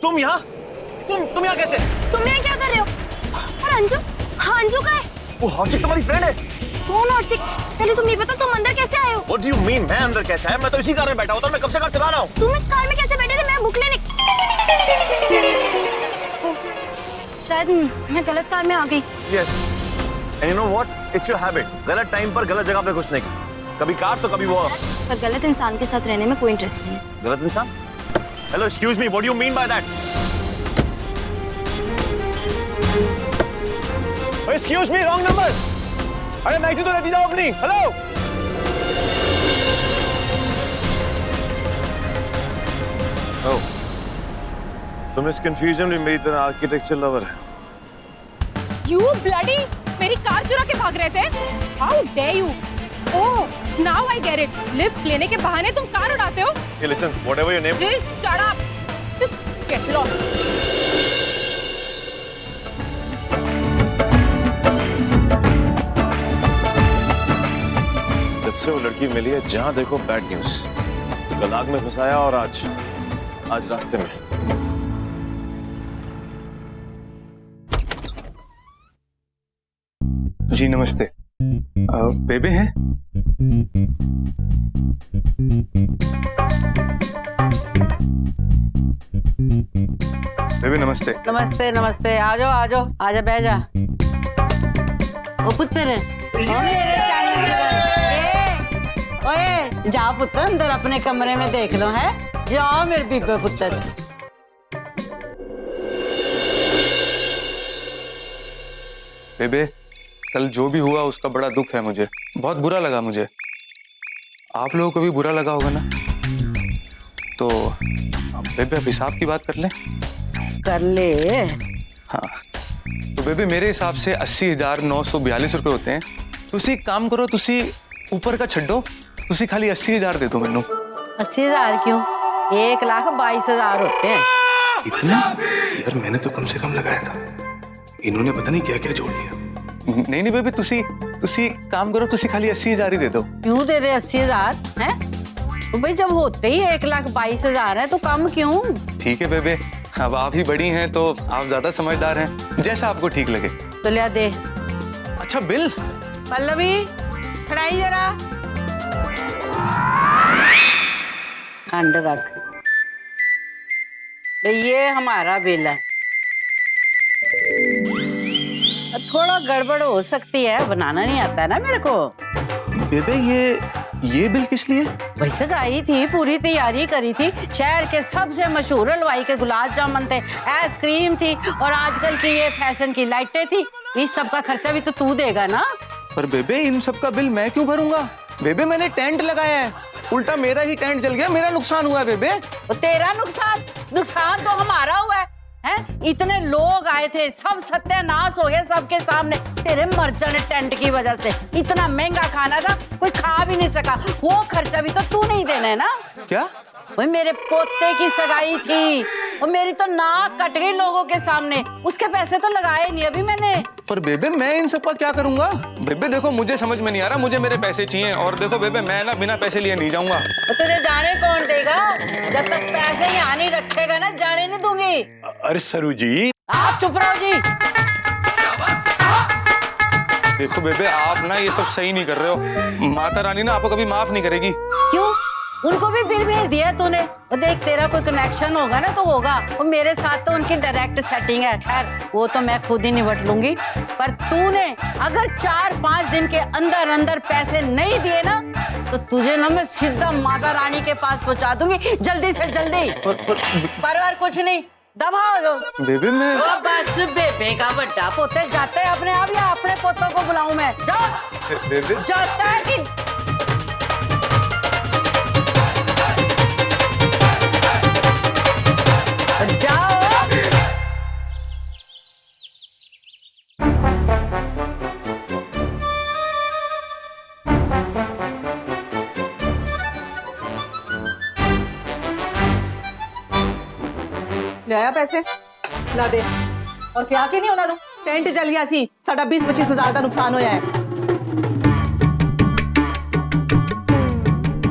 तुम यहाँ कैसे? तुम यहाँ क्या कर रहे हो? और अंजू? हाँ, अंजू का है। वो हॉटचिक तुम्हारी फ्रेंड है? कौन हॉटचिक? पहले तुम ये बताओ, तुम अंदर कैसे आए हो? What do you mean? मैं अंदर कैसे आया? मैं तो इसी कार में बैठा होता, मैं कब से कार चला रहा हूँ। तुम इस कार में कैसे बैठे थे? मैं बुक लेने शायद मैं गलत कार में आ गई। Yes. And you know what? It's your habit. गलत टाइम पर गलत जगह पे घुसने की। कभी कार तो कभी वो। पर गलत इंसान के साथ रहने में कोई इंटरेस्ट नहीं है। गलत इंसान? Hello, excuse me. What do you mean by that? Excuse me, wrong number. अरे मैक्सी तो रहती जाओ अपनी। हेलो। Oh, तुम इस कंफ्यूजन में मेरी तरह आर्किटेक्चर लवर है। You bloody! मेरी कार चुरा के भाग रहे थे? How dare you? Oh, now I get it. Lift लेने के बहाने तुम कार उड़ाते हो? Hey, listen, whatever your name. Just shut up. Just get lost. जब से वो लड़की मिली है, जहां देखो बैड न्यूज। कल आग में फंसाया और आज रास्ते में। जी नमस्ते। बेबे हैं? बेबे नमस्ते। नमस्ते नमस्ते, आ जाओ आजा बह जा। ओ पुत्र, ओ मेरे चांदी से ओए जा पुत्र, अंदर अपने कमरे में देख लो है। जाओ मेरे बीबे पुत्र। बेबे कल जो भी हुआ उसका बड़ा दुख है मुझे, बहुत बुरा लगा मुझे। आप लोगों को भी बुरा लगा होगा ना? तो बेबे अब हिसाब की बात कर लें? कर ले। हाँ तो बेबे मेरे हिसाब से 80,942 रुपए होते हैं। तुसी एक काम करो, तुसी ऊपर का छड्डो, तुसी खाली 80,000 दे दो मैनू। 80,000 क्यों? 1,22,000 होते हैं। इतना? यार मैंने तो कम से कम लगाया था, इन्होंने पता नहीं क्या क्या जोड़ लिया। नहीं बेबे, तुसी काम करो, तुसी खाली 80,000 ही दे दो। क्यों दे दे 80,000 है? तो भाई जब होते ही 1,22,000 है तो कम क्यों? ठीक है बेबे, अब आप ही बड़ी हैं तो आप ज्यादा समझदार हैं, जैसा आपको ठीक लगे। तो लिया दे। अच्छा बिल? पल्लवी खड़ाई जरा, खंड रख। तो ये हमारा बिल है। थोड़ा गड़बड़ हो सकती है, बनाना नहीं आता है ना मेरे को। बेबे ये बिल किस लिए? वैसे गाई थी, पूरी तैयारी करी थी। शहर के सबसे मशहूर हलवाई के गुलाब जामुन थे, आइसक्रीम थी और आजकल की ये फैशन की लाइटें थी। इस सब का खर्चा भी तो तू देगा ना। पर बेबे इन सब का बिल मैं क्यों भरूंगा? बेबे मैंने टेंट लगाया है, उल्टा मेरा ही टेंट जल गया, मेरा नुकसान हुआ है बेबे। तो तेरा नुकसान तो हमारा हुआ है। इतने लोग आए थे, सब सत्यानाश हो गए सबके सामने तेरे मर्चेंट टेंट की वजह से। इतना महंगा खाना था, कोई खा भी नहीं सका। वो खर्चा भी तो तू नहीं देना है ना। क्या? वो मेरे पोते की सगाई थी और मेरी तो नाक कट गई लोगों के सामने, उसके पैसे तो लगाए नहीं अभी मैंने। पर बेबे मैं इन सब का क्या करूंगा? बेबे देखो मुझे समझ में नहीं आ रहा, मुझे मेरे पैसे चाहिए। और देखो बेबे मैं ना बिना पैसे लिए नहीं जाऊंगा। तो तुझे जाने कौन देगा? जब तक पैसे यहाँ नहीं रखेगा ना, जाने नहीं दूंगी। अरे सरू जी, आप चुप रहो जी। देखो बेबे आप ना ये सब सही नहीं कर रहे हो। माता रानी ना आपको कभी माफ नहीं करेगी। क्यों? उनको भी बिल भेज दिया तूने। वो देख, तेरा कोई कनेक्शन होगा ना तो होगा। वो मेरे साथ तो उनकी डायरेक्ट सेटिंग है। खैर वो तो मैं खुद ही निपट लूंगी। पर तूने अगर 4-5 दिन के अंदर अंदर पैसे नहीं दिए ना तो तुझे ना मैं सीधा माता रानी के पास पहुंचा दूंगी, जल्दी से जल्दी। पर कुछ नहीं, दबाओ दो। बेबे मैं बस बेबे का बड्डा पोते जाते हैं अपने आप, या अपने पोतों को बुलाऊं मैं? जाओ। बेबे जाता है कि जाओ। ले आया पैसे? ला दे। और क्या के नहीं होना रू? टेंट जल गया सी, साढ़ा 20-25 हजार का नुकसान होया है।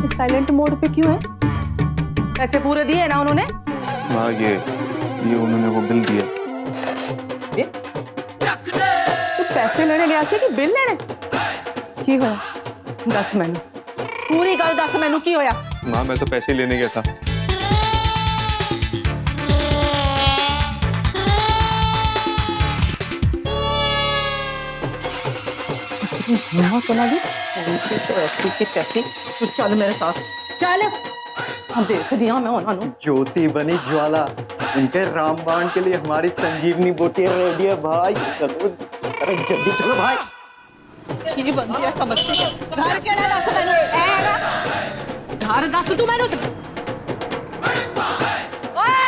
साइलेंट मोड पे क्यों है? पैसे पूरे दिए ना उन्होंने? हाँ ये उन्होंने वो बिल दिया। तू पैसे लेने गया सी कि बिल लेने की होया? दस मैनू पूरी गल दस मैनू की होया? माँ मैं तो पैसे लेने गया था। तो ऐसी की तैसी तू चल मेरे साथ चल। हम देख दिया मैं उन्होंने। ज्योति बनी ज्वाला, उनके रामबाण के लिए हमारी संजीवनी बूटी रेडी है भाई। चलो अरे जल्दी चलो भाई। की बनती है समझती है। घर केड़ा दस मैनू ऐगा घर दस तू मैनू। ओए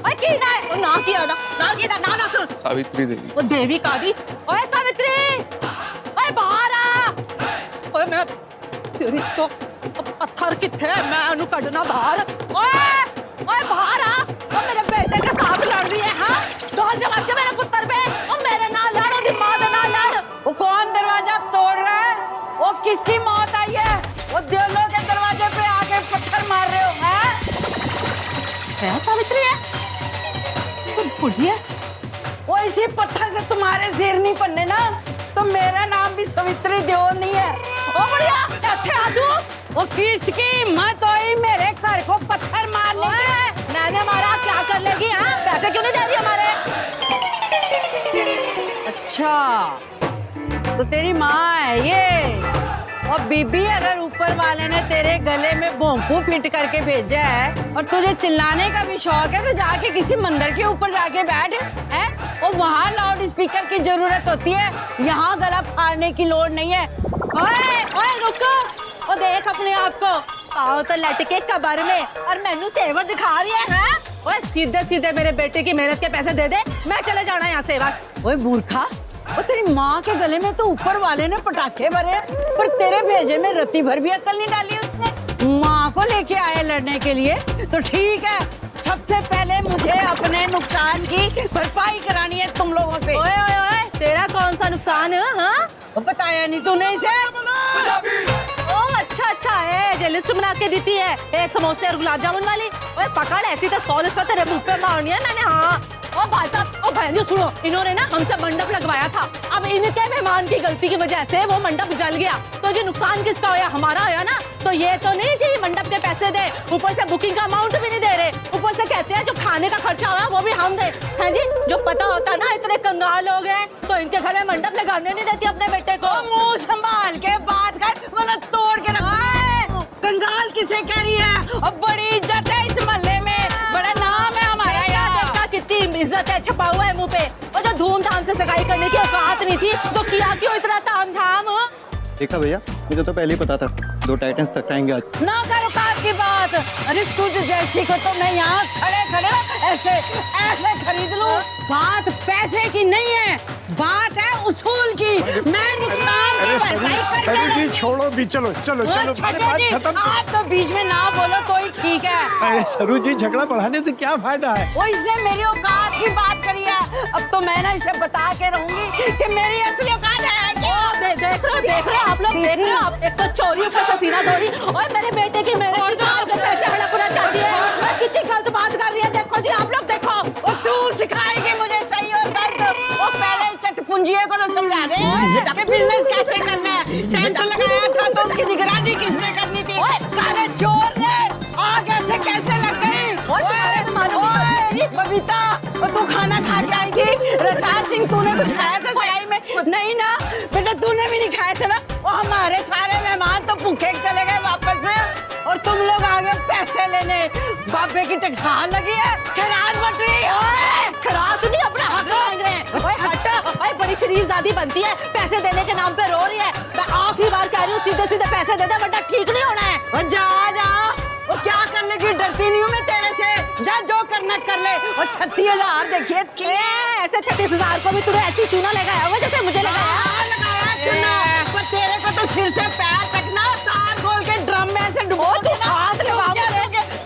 ओए की ना है? ओ ना किया ना ना सुन। सावित्री देवी। वो देवी कादी। ओए सावित्री ओए बाहर आ। ओए मैं तेरी तो पत्थर किथे है मैं उन्हें कढ़ना बाहर। ओए ओए बाहर आ। ओ मेरे बेटे के साथ लड़ रही है। हाँ दो जमाते मेरे पुत्र पे। ओ मेरे ना लड़ो दिमाग ना लड़। वो कौन दरवाजा तोड़ रहा है? वो किसकी मौत आई है? वो दिलों के दरवाजे पे आके पत्थर मार रहे हो हैं? सावित्री है बुढ़ी है। वो इसी पत्थर से तुम्हारे सिर नहीं पड़ने ना, तो मेरा नाम भी सावित्री देओल नहीं है। ओ बढ़िया अच्छे आदू। वो किसकी हिम्मत हुई मेरे घर को पत्थर मारने की? मैंने मारा क्या कर लेगी? हाँ पैसे क्यों नहीं दे रही हमारे? अच्छा तो तेरी माँ है ये। और बीबी अगर ऊपर वाले ने तेरे गले में भोंपू फिट करके भेजा है और तुझे चिल्लाने का भी शौक है तो जाके किसी मंदिर के ऊपर जाके बैठ है। और वहाँ लाउड स्पीकर की जरूरत होती है, यहाँ गला फाड़ने की लोड़ नहीं है। ओए ओए रुको। ओ देख अपने आप को पाँव तो लटके कबर में और मैनू तेवर दिखा रही है। हाँ? ओए सीधे सीधे मेरे बेटे की मेहनत के पैसे दे दे, मैं चले जाना यहाँ से बस। ओए मूर्खा, वो तेरी माँ के गले में तो ऊपर वाले ने पटाखे भरे पर तेरे भेजे में रत्ती भर भी अकल नहीं डाली उसने। माँ को लेके आए लड़ने के लिए तो ठीक है, सबसे पहले मुझे अपने नुकसान की भरपाई करानी है तुम लोगों से। ओए ओए ओए तेरा कौन सा नुकसान है? हाँ वो बताया नहीं तूने इसे? ओ अच्छा अच्छा है जो लिस्ट बना के देती है एक समोसे और गुलाब जामुन वाली। ओए पकड़ ऐसी तो 100 लिस्ट तेरे मुंह पे मारनी है मैंने। हाँ ओ भाई साहब ओ बहन जी सुनो, इन्होंने ना हमसे मंडप लगवाया था, अब इनके मेहमान की गलती की वजह से वो मंडप जल गया, तो ये नुकसान किसका होया? हमारा होया ना। तो ये तो नहीं चाहिए मंडप के पैसे दे, ऊपर से बुकिंग का अमाउंट भी नहीं दे रहे, ऊपर से कहते हैं जो खाने का खर्चा हो रहा वो भी हम दे। है जी जो पता होता ना इतने कंगाल लोग हैं तो इनके घर में मंडप लगाने नहीं देती अपने बेटे को। मुंह संभाल के बात कर वरना तोड़ के रख। कंगाल किसे कह रही है? और बड़ी इज्जत है इस मोहल्ले में, बड़ा नाम है हमारा यहाँ। देखा कितनी इज्जत है छपा हुआ है मुंह पे। और जो धूमधाम से सगाई करने की औकात नहीं थी तो किया क्यों इतना तामझाम? देखा भैया, मुझे तो पहले ही पता था 2 टाइटन्स तक आएंगे आज। ना करो औकात की बात। अरे तुझ जैसी को तो मैं यहाँ खड़े खड़े ऐसे खरीद लूं। बात पैसे की नहीं है, बात है उसूल की। मैं नुकसान की भरपाई करके छोड़ो भी, चलो चलो चलो बात खत्म। आप तो बीच में ना बोलो तो ही ठीक है। अरे सरू जी झगड़ा बढ़ाने से क्या फायदा है? वो इसने मेरी औकात की बात करी है, अब तो मैं ना इसे बता के रहूंगी कि मेरी असली औकात है। देख रहे हो आप लोग, देख रहे हो एक तो चोरी ऊपर से सीना चोरी और मेरे बेटे की मेरे पैसे हड़पना चाहती है। कितनी गलत बात कर रही है, देखो जी आप लोग देखो। और तू सिखाएगी मुझे सही और गलत? वो पहले चटपुंजिये को तो समझा दे कि बिजनेस कैसे करना है। टेंट लगाया था तो उसकी निगरानी किसने करनी थी? काले चोर ने आगे से कैसे लग गई? बबीता तू खाना खा के आई थी? रसाल सिंह तूने कुछ खाया था सगाई में? नहीं ना बेटा, तूने भी नहीं खाए थे ना। वो हमारे सारे मेहमान तो भूखे चले गए वापस से और तुम लोग आ गए पैसे लेने। बाबे की टकसाल लगी है। खैरात बट रही है। खराब नहीं अपना हक मांग रहे हैं। ओए हट, ओए बड़ी शरीफजादी बनती है, पैसे देने के नाम पे रो रही है। मैं आखिरी बार कह रही हूँ सीधे सीधे पैसे दे दे वरना ठीक नहीं होना है। और जा वो क्या करने की डरती नहीं हूँ मैं तेरे से। जा जो करना कर ले। और 36,000 देखिए ऐसे 36,000 को भी तुमने ऐसी चूना लगाया होगा जैसे मुझे लगाया चूना। पर तेरे को तो सिर से पैर तक ना तार खोल के ड्रम में ऐसे डुबो देना।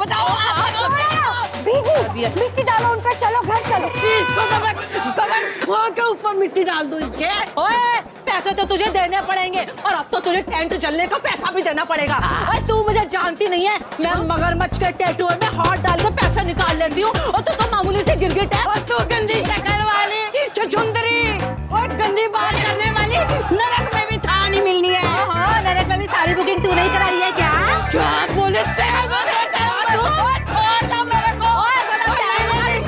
बताओ मिट्टी डालो उन पर, चलो घर चलो। इसको तो मैं खा के ऊपर मिट्टी डाल दो इसके। ओए पैसे तो तुझे देने पड़ेंगे और अब तो तुझे टेंट चलने का पैसा भी देना पड़ेगा। अरे तू मुझे जानती नहीं है, मैं मगरमच्छ के टैटू में हाथ डाल के पैसे निकाल लेती हूँ और तू तो मामूली सी गिरगिट है। और तू गंदी शक्ल वाली छुछुंदरी और गंदी बात करने वाली, नरक में भी थाह नहीं मिलनी है। हाँ, नरक में भी सारी बुकिंग तूने ही कराई है क्या? क्या बोले तेरे को? छोड़ दो मेरे को।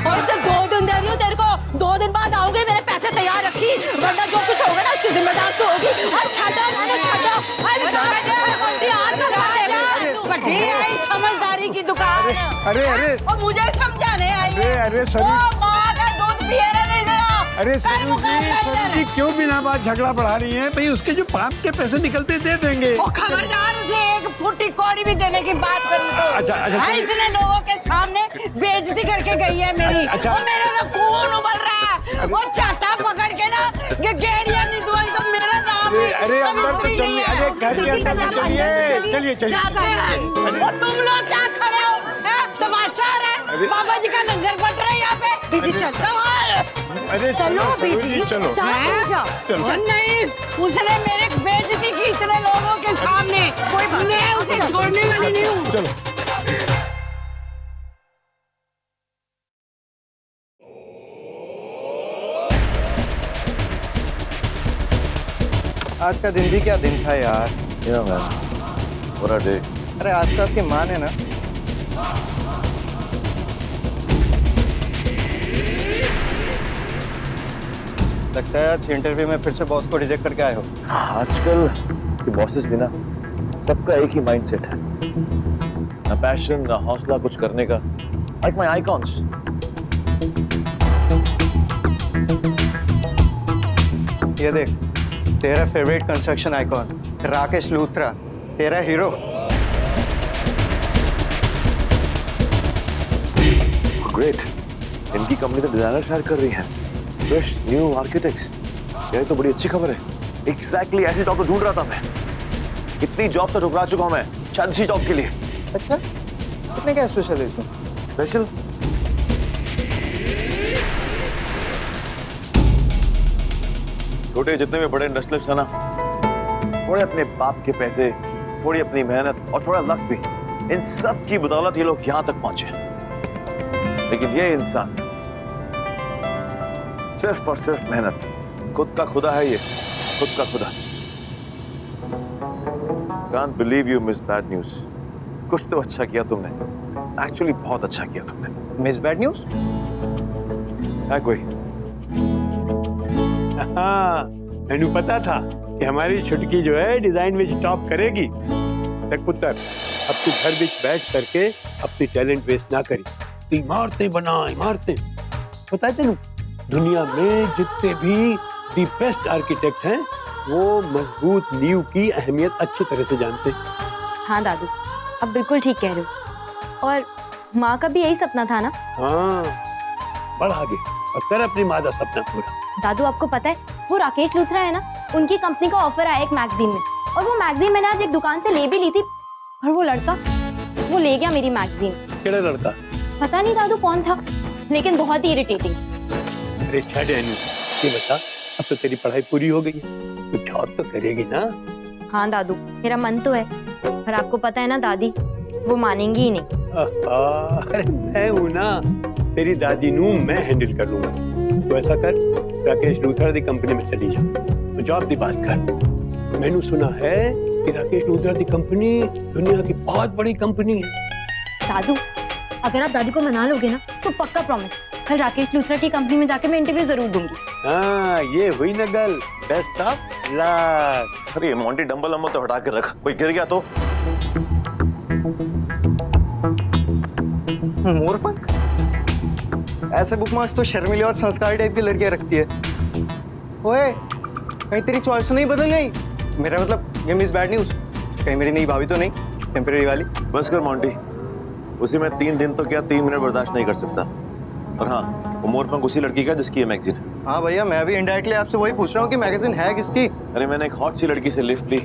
और सिर्फ 2 दिन दे रही हूँ तेरे को, 2 दिन बाद आऊंगी। मेरे पैसे तैयार रखी, वरना जो कुछ होगा ना उसकी जिम्मेदार तू होगी। और छाटो मैंने छाटो। बड़ी आई समझदारी की दुकान। अरे अरे और मुझे समझाने आई है। अरे सरू, माँ का दूध पिए नहीं गया। अरे सरू जी क्यों बिना बात झगड़ा बढ़ा रही हैं? भाई उसके जो पाप के पैसे निकलते दे देंगे। वो खबरदार उसे एक फुट्टी कौड़ी भी देने की बात करी तो। अच्छा, इतने लोगों के सामने बेइज्जती करके गई है मेरी। अच्छा। और मेरे में खून उबल रहा है। वो चाटा पकड़ के ना ये गेड़िया नहीं दुआई तो मेरा नाम ही अरे अंदर तो सावित्री चलिए, नहीं है। अरे घर के अंदर तो चलिए, चलिए। और तुम लोग क्या खड़े हो? तमाशा आ रहा है? बाबा जी का लंगर बट रहा है यहाँ पे। अरे चलो बीजी, चलो शांत हो जाओ। चलो। नहीं, उसने मेरे बेइज्जती की इतने लोगों के सामने। मैं उसे छोड़ने वाली नहीं हूँ। चलो। आज का दिन भी क्या दिन था यार। Yeah, man. What a day. अरे आज तो आपकी माँ ने ना लगता है आज इंटरव्यू में फिर से बॉस को रिजेक्ट करके आए हो। आजकल के बॉसेस भी ना, सबका एक ही माइंडसेट है, ना पैशन ना हौसला कुछ करने का। Like my icons. ये देख, तेरा favourite construction icon Rakesh Luthra, तेरा हीरो। ग्रेट, इनकी कंपनी तो डिजाइनर हायर कर रही है, फ्रेश न्यू आर्किटेक्ट्स। ये तो बड़ी अच्छी खबर है। एग्जैक्टली ऐसी जॉब तो ढूंढ रहा था मैं। कितनी जॉब तो ठुकरा चुका हूं मैं शायद इसी जॉब के लिए। अच्छा, कितने क्या स्पेशल है इसमें? स्पेशल? छोटे जितने भी बड़े इंडस्ट्रियलिस्ट है ना, थोड़े अपने बाप के पैसे, थोड़ी अपनी मेहनत और थोड़ा लक भी, इन सब की बदौलत ये लोग यहां तक पहुंचे। लेकिन ये इंसान सिर्फ और सिर्फ मेहनत, खुद का खुदा है ये, खुद का खुदा। Can't believe you miss bad news. कुछ तो अच्छा किया तुमने, एक्चुअली बहुत अच्छा किया तुमने। Miss bad news? है कोई? हाँ, मैंने पता था कि हमारी छुटकी जो है डिजाइन में टॉप करेगी। देख पुत्र, अब तू घर बीच बैठ करके अपनी टैलेंट वेस्ट ना करी। तू इमारतें बना, इमारतें। पता है तेनू, दुनिया में जितने भी दी बेस्ट आर्किटेक्ट हैं, वो मजबूत नींव की अहमियत अच्छी तरह से जानते हैं। हाँ दादू, अब बिल्कुल ठीक कह रहे हो। और माँ का भी यही सपना था ना। हाँ, बढ़ आगे और कर अपनी माँ का सपना पूरा। दादू आपको पता है, वो राकेश लूथरा है ना, उनकी कंपनी का ऑफर आया एक मैगजीन में, और वो मैगजीन मैंने आज एक दुकान से ले भी ली थी, और वो लड़का वो ले गया मेरी मैगजीन। केड़ा लड़का? पता नहीं दादू कौन था, लेकिन बहुत ही इरिटेटिंग। अरे छाड़ अनु, ये बता, अब तो तेरी पढ़ाई पूरी हो गई है, तो जॉब तो करेगी ना? हाँ दादू, मेरा मन तो है, पर आपको पता है ना दादी, वो मानेंगी ही नहीं। अरे मैं हूं ना, तेरी दादी नू मैं हैंडल कर लूंगा। तो ऐसा कर, राकेश लूथरा दी कंपनी में चली जा, तो जॉब की बात कर। मैंने सुना है कि राकेश लूथरा दी कंपनी दुनिया की बहुत बड़ी कंपनी है। दादू, अगर आप दादी को मना लोगे ना, तो पक्का प्रॉमिस, कल राकेश लूथरा की कंपनी में जाके मैं इंटरव्यू जरूर दूंगी। हाँ, ये हुई ना गल। Best of luck. अरे मोंटी, डंबल अम्बल तो हटा कर रख, कोई गिर गया तो। मोरपंख? ऐसे बुकमार्क्स तो शर्मिली और संस्कारी टाइप की लड़कियां रखती है। ओए, कहीं तेरी चॉइस नहीं बदल गई? मेरा मतलब ये मिस बैड न्यूज, कहीं मेरी नई भाभी तो नहीं, टेम्परेरी वाली? बस कर मोंटी, उसी में 3 दिन तो क्या 3 मिनट बर्दाश्त नहीं कर सकता। और हाँ, वो मोरपंख उसी लड़की का जिसकी ये मैगजीन है। हाँ भैया, मैं भी इनडायरेक्टली आपसे वही पूछ रहा हूँ कि मैगजीन है किसकी? अरे मैंने एक हॉट सी लड़की से लिफ्ट ली,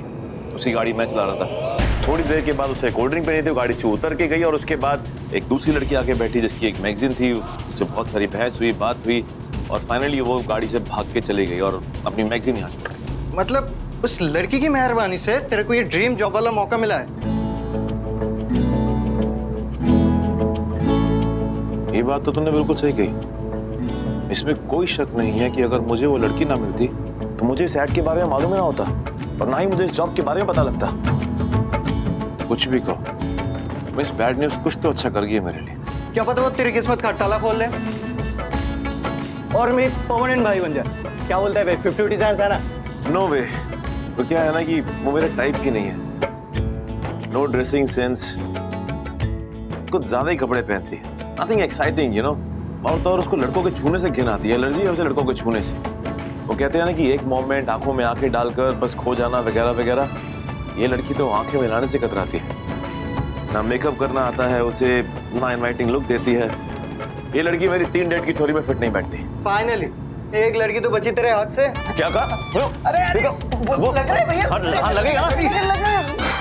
उसी गाड़ी मैं चला रहा था। थोड़ी देर के बाद उसे कोल्ड ड्रिंक पीनी थी, वो गाड़ी से उतर के गई, और उसके बाद एक दूसरी लड़की आके बैठी जिसकी एक मैगजीन थी, उससे बहुत सारी बहस हुई, बात हुई। और फाइनली वो गाड़ी से भाग के चली गई और अपनी मैगजीन यहाँ छोड़ी। मतलब उस लड़की की मेहरबानी से तेरे को ये ड्रीम जॉब वाला मौका मिला है। ये बात तो तुमने बिल्कुल सही कही। इसमें कोई शक नहीं है कि अगर मुझे वो लड़की ना मिलती तो मुझे इस ऐड के बारे में मालूम ही ना होता और ना ही मुझे इस जॉब के बारे में पता लगता। कुछ भी कहो, मिस बैड न्यूज कुछ तो अच्छा कर गई है मेरे लिए। क्या पता वो तेरी किस्मत का ताला खोल ले और मेरी परमानेंट भाई बन जाए। क्या बोलता है भाई, 50-50 चांस है ना? नो वे। तो क्या है ना कि वो मेरे टाइप की नहीं है। नो ड्रेसिंग सेंस, कुछ ज्यादा ही कपड़े पहनती है, नथिंग एक्साइटिंग यू नो। और तो और उसको लड़कों के छूने से घिन आती है, एलर्जी है उसे लड़कों के छूने से। वो कहते हैं ना कि एक मोमेंट आंखों में आंखें डालकर बस खो जाना वगैरह वगैरह। ये लड़की तो आंखें मिलाने से कतराती है, ना मेकअप करना आता है उसे, ना इनवाइटिंग लुक देती है। ये लड़की मेरी 3 डेट की थोड़ी में फिट नहीं बैठती। फाइनली एक लड़की तो बची तेरे हाथ से। क्या कहा? अरे वो लग रहा है भैया। हाँ, लगेगा ना।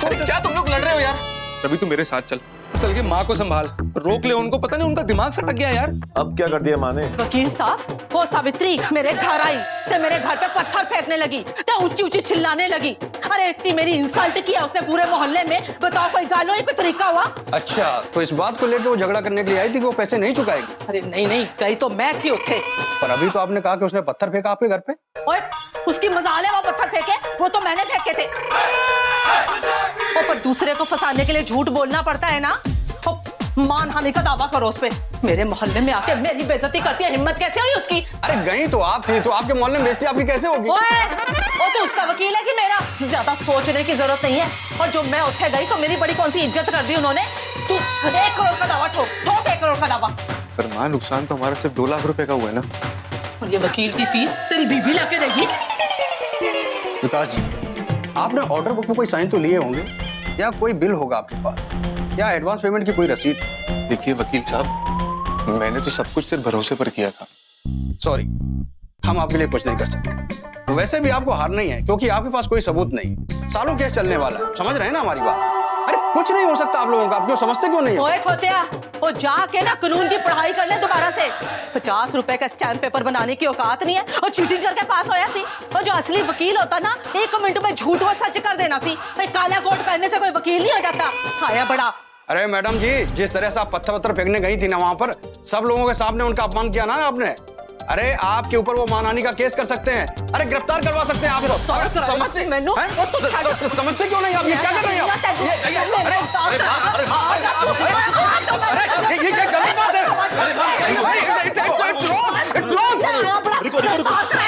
अरे क्या तुम लोग लड़ रहे हो यार? तभी तू मेरे साथ चल, चल के माँ को संभाल, रोक ले उनको, पता नहीं उनका दिमाग सटक गया यार। अब क्या कर दिया माँ ने? वकील साहब, वो सावित्री मेरे घर आई तो मेरे घर पे पत्थर फेंकने लगी तो ऊंची ऊंची चिल्लाने लगी। अरे इतनी मेरी इंसल्ट किया उसने पूरे मोहल्ले में। बताओ कोई गालो ही कोई तरीका हुआ? अच्छा, तो इस बात को लेकर वो झगड़ा करने के लिए आई थी कि वो पैसे नहीं चुकाएगी। अरे नहीं नहीं, गई तो मैं थी उठे। पर अभी तो आपने कहा कि उसने पत्थर फेंका आपके घर पे। ओए, उसकी मजाल है वो पत्थर फेंके, वो तो मैंने फेंके थे। ओ, पर दूसरे को फंसाने के लिए झूठ बोलना पड़ता है ना। ओ, मानहानि का दावा करो उस पे। मेरे मोहल्ले में आके मेरी बेइज्जती करती है, हिम्मत कैसे हुई उसकी? अरे गई तो आप थी, तो आपके मोहल्ले में बेइज्जती आपकी कैसे होगी? ओए, वो तो उसका वकील है कि मेरा? ज्यादा सोचने की जरूरत नहीं है। और जो मैं उठे गई तो मेरी बड़ी कौन सी इज्जत कर दी उन्होंने। तू 1 करोड़ का दावा ठोक 1 करोड़ का दावा। पर माँ, नुकसान तो हमारा सिर्फ 2 लाख रुपए का हुआ है ना। और ये वकील की फीस तेरी बीवी लाके देगी। विकास जी, आपने ऑर्डर बुक में कोई साइन तो लिए होंगे, या कोई बिल होगा आपके पास, या एडवांस पेमेंट की कोई रसीद? देखिए वकील साहब, मैंने तो सब कुछ सिर्फ भरोसे पर किया था। सॉरी, हम आपके लिए कुछ नहीं कर सकते। वैसे भी आपको हारना ही है, क्योंकि आपके पास कोई सबूत नहीं। सालों केस चलने वाला है, समझ रहे हैं ना हमारी बात? अरे कुछ नहीं हो सकता आप लोगों का, आप क्यों समझते क्यों नहीं है? ओए खोतिया, वो जाके ना कानून की पढ़ाई कर ले दोबारा से। 50 रुपए का स्टैम्प पेपर बनाने की औकात नहीं है और चीटिंग करके पास होया सी। और जो असली वकील होता ना, 1 मिनट में झूठ व सच कर देना सी। भाई काला कोट पहनने से कोई वकील नहीं हो जाता। आया बड़ा। अरे मैडम जी, जिस तरह से आप पत्थर फेंकने गई थी ना वहां पर, सब लोगों के सामने उनका अपमान किया ना आपने। अरे आपके ऊपर वो मानहानि का केस कर सकते हैं। अरे गिरफ्तार करवा सकते हैं आप। समझते समझते क्यों नहीं आप? ये क्या कर रहे हैं आप? ये क्या गलत बात है।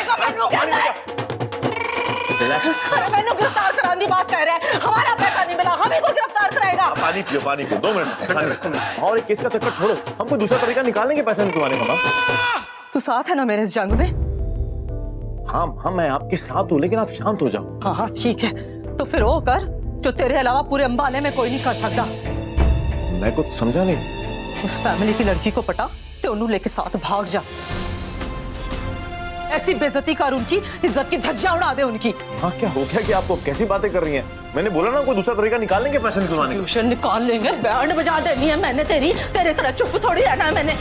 मैंने गिरफ्तार कराने की बात कह रहे हैं। हमारा पैसा नहीं मिला, हमें को गिरफ्तार कराएगा। पानी पियो, पानी पियो, 2 मिनट। और एक केस का चक्कर छोड़ो, हमको दूसरा तरीका निकालने के पैसे निकलवाने का। तू साथ है ना मेरे इस जंग में? हाँ, मैं आपके साथ हूँ, लेकिन आप शांत हो जाओ। हाँ हाँ ठीक है, तो फिर वो कर जो तेरे अलावा पूरे अंबाले में कोई नहीं कर सकता। मैं कुछ समझा नहीं। उस फैमिली की लड़की को पटा तो उन्हें लेके साथ भाग जा। ऐसी बेइज्जती कर उनकी, इज्जत की धज्जियां उड़ा दे उनकी। हाँ, क्या हो गया कि आपको कैसी बातें कर रही हैं? मैंने बोला ना कोई दूसरा तरीका निकालने के पैसे निकलवाने का। ट्यूशन निकाल लेंगे, बैंड बजा देनी है मैंने तेरी। तेरे तरह चुप थोड़ी रहना है मैंने।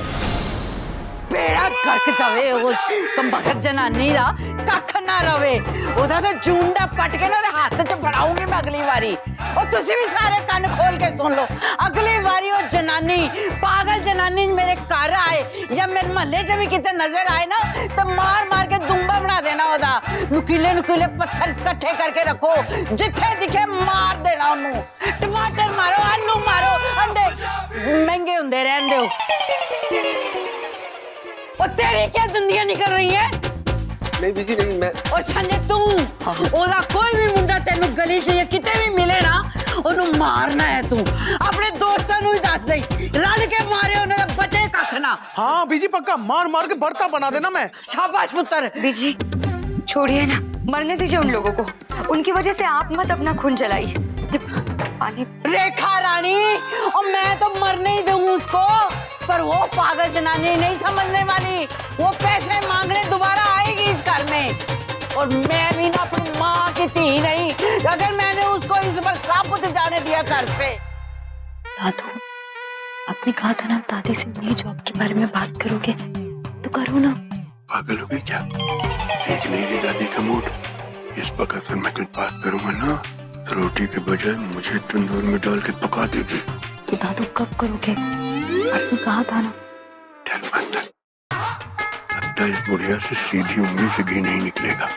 बेड़ा गर्क जावे उस कंबखत जनानी दा, कख ना रवे। उदा तो जूंडा पट के ना हाथ च बढ़ाऊंगी मैं अगली बारी। और तुसी भी सारे कान खोल के सुन लो, अगली बारी वो जनानी, पागल जनानी मेरे घर आए या मेरे मोहल्ले च भी किते नजर आए ना, तो मार मार के दुम्बा बना देना। ओदा नुकीले नुकीले पत्थर इकट्ठे करके रखो, जिथे दिखे मार देना उन्हों। टमाटर मारो, आलू मारो, अंडे महंगे हुंदे रहंदे हो। और तेरी क्या दंदियां निकल रही है? नहीं बीजी नहीं, मैं। और संजय तू ओदा कोई भी मुंडा तेनू गली च किते भी मिले ना, ओनू मारना है। तू अपने दोस्तां नू ही दस दे, रल के मारे उन्हें बचे कख ना। हाँ बीजी, पक्का मार मार के भरता बना देना मैं। शाबाश पुत्र। बीजी छोड़िए ना, मरने दीजिए उन लोगों को। उनकी वजह से आप मत अपना खून जलाइए। पानी। रेखा रानी, और मैं तो मरने ही दूंगी उसको, पर वो पागल जनानी नहीं समझने वाली। वो पैसे मांगने दोबारा आएगी इस घर में। और मैं भी ना अपनी माँ की थी नहीं, अगर मैंने उसको इस बार साबुत जाने दिया घर से। दादू, आपने कहा था ना दादी से मेरी जॉब के बारे में बात करोगे, तो करो ना। पागल हो गई क्या? देख नहीं रही दादी का मूड? इस वक्त अगर मैं कुछ बात करूंगा ना तो रोटी के बजाय मुझे तंदूर में डाल के पका देगी। तो दादू कब करोगे? आपने कहा था ना। डर मत, लगता है इस बुढ़िया से सीधी उंगली से घी नहीं निकलेगा।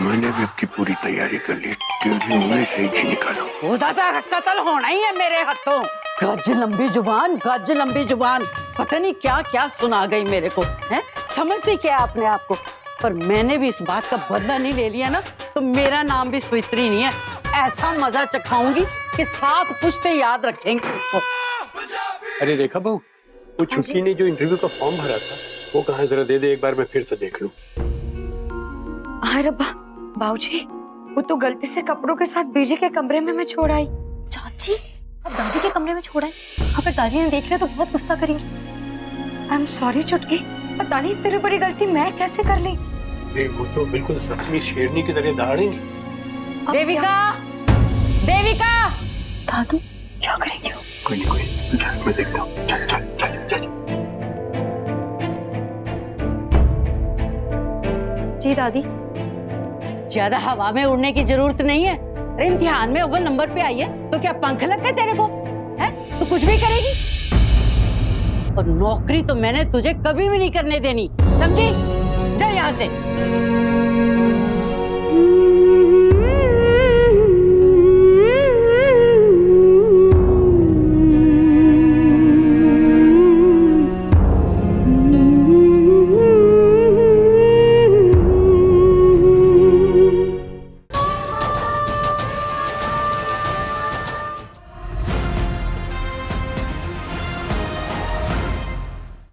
मैंने भी आपकी पूरी तैयारी कर ली, टेढ़ी उंगली से ही घी निकालो। वो दादा कत्ल होना ही है मेरे हाथों। गज लंबी जुबान, गज लंबी जुबान, पता नहीं क्या क्या सुना गई मेरे को, हैं? समझती क्या अपने आप को? पर मैंने भी इस बात का बदला नहीं ले लिया ना तो मेरा नाम भी सुइत्री नहीं है। ऐसा मजा चखाऊंगी कि 7 पुश्ते याद रखेंगे उसको। अरे देखा बहू, वो छुटकी ने जो इंटरव्यू का फॉर्म भरा था वो कहाँ, जरा दे दे एक बार, मैं फिर से देख लूं। हाय रब्बा, बाबूजी वो तो गलती से कपड़ों के साथ बीजी के कमरे में मैं छोड़ आई। चाची, अब दादी के कमरे में छोड़ आई। अगर दादी ने देख लिया तो बहुत गुस्सा करेंगी। आई एम सॉरी चुटकी, पता नहीं इतनी बड़ी गलती मैं कैसे कर ली। अरे वो तो बिल्कुल सपनी शेरनी की तरह दहाड़ेंगी। देविका, देविका, दादू क्या करेंगे वो? कोई नहीं, मैं देखता हूँ। चल चल चल चल। जी दादी। ज्यादा हवा में उड़ने की जरूरत नहीं है। अरे इम्तिहान में अव्वल नंबर पे आई है तो क्या पंख लग गए तेरे को? है तो कुछ भी करेगी। और नौकरी तो मैंने तुझे कभी भी नहीं करने देनी, समझी? जा यहाँ से।